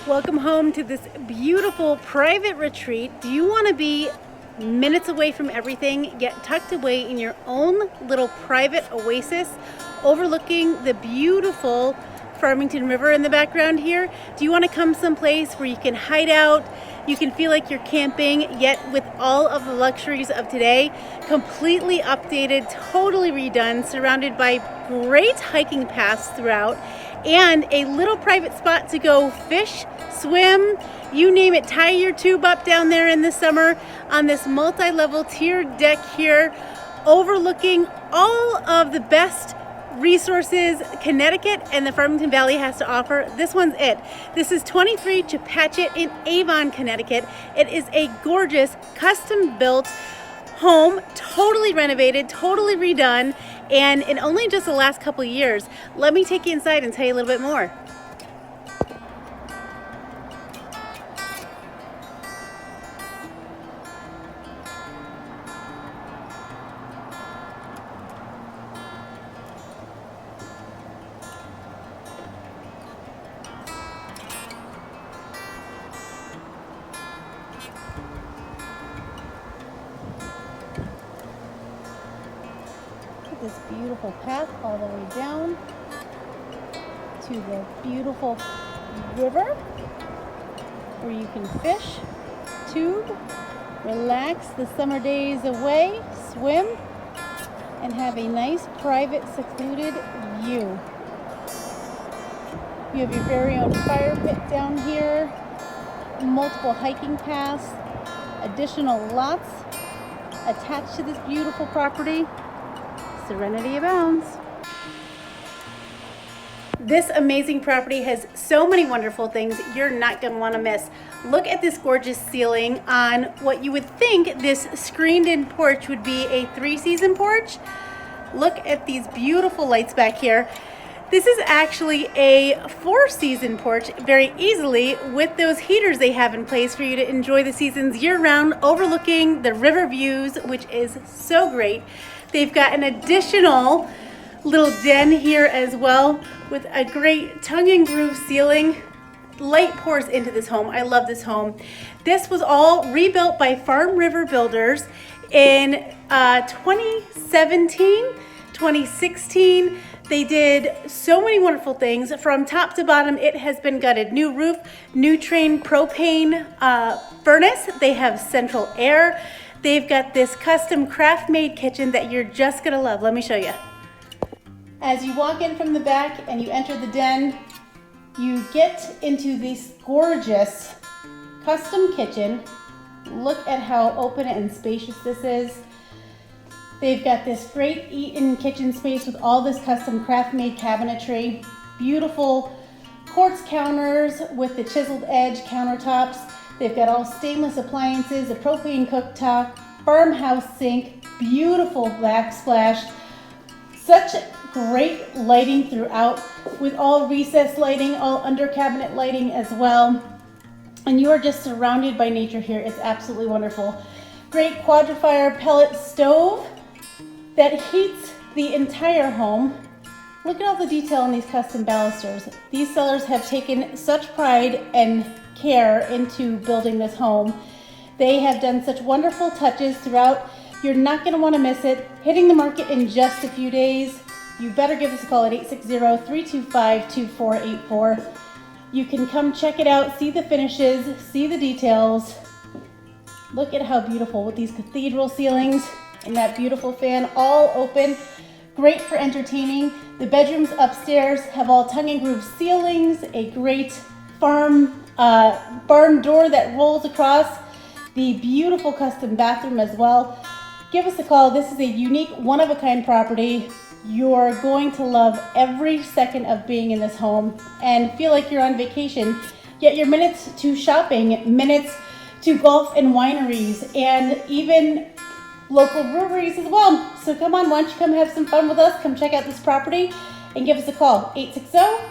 Welcome home to this beautiful private retreat. Do you want to be minutes away from everything, yet tucked away in your own little private oasis, overlooking the beautiful Farmington River in the background here? Do you want to come someplace where you can hide out, you can feel like you're camping, yet with all of the luxuries of today, completely updated, totally redone, surrounded by great hiking paths throughout, and a little private spot to go fish, swim, you name it, tie your tube up down there in the summer on this multi-level tiered deck here, overlooking all of the best resources Connecticut and the Farmington Valley has to offer. This one's it. This is 23 Chepachet in Avon, Connecticut. It is a gorgeous custom built home, totally renovated, totally redone, and in only just the last couple of years. Let me take you inside and tell you a little bit more. This beautiful path all the way down to the beautiful river where you can fish, tube, relax the summer days away, swim, and have a nice private secluded view. You have your very own fire pit down here, multiple hiking paths, additional lots attached to this beautiful property. Serenity abounds. This amazing property has so many wonderful things you're not going to want to miss. Look at this gorgeous ceiling on what you would think this screened-in porch would be a 3-season porch. Look at these beautiful lights back here. This is actually a 4-season porch very easily with those heaters they have in place for you to enjoy the seasons year-round, overlooking the river views, which is so great. They've got an additional little den here as well with a great tongue and groove ceiling. Light pours into this home. I love this home. This was all rebuilt by Farm River Builders in 2017, 2016. They did so many wonderful things. From top to bottom, it has been gutted. New roof, new train propane furnace. They have central air. They've got this custom Craft Maid kitchen that you're just gonna love. Let me show you. As you walk in from the back and you enter the den, you get into this gorgeous custom kitchen. Look at how open and spacious this is. They've got this great eat-in kitchen space with all this custom Craft Maid cabinetry, beautiful quartz counters with the chiseled edge countertops. They've got all stainless appliances, a propane cooktop, farmhouse sink, beautiful backsplash. Such great lighting throughout with all recessed lighting, all under cabinet lighting as well. And you are just surrounded by nature here. It's absolutely wonderful. Great quadrifire pellet stove that heats the entire home. Look at all the detail on these custom balusters. These sellers have taken such pride and care into building this home. They have done such wonderful touches throughout. You're not going to want to miss it. Hitting the market in just a few days. You better give us a call at 860-325-2484. You can come check it out, see the finishes, see the details. Look at how beautiful with these cathedral ceilings and that beautiful fan, all open. Great for entertaining. The bedrooms upstairs have all tongue and groove ceilings, a great barn door that rolls across, the beautiful custom bathroom as well. Give us a call. This is a unique, one-of-a-kind property. You're going to love every second of being in this home and feel like you're on vacation, yet your minutes to shopping, minutes to golf and wineries, and even local breweries as well. So come on, why don't you come have some fun with us? Come check out this property and give us a call,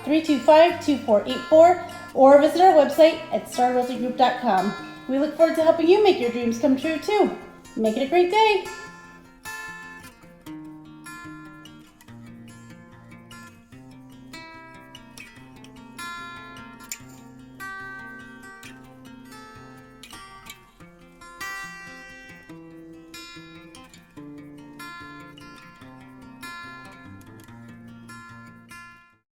860-325-2484, or visit our website at starrealtygroup.com. We look forward to helping you make your dreams come true too. Make it a great day.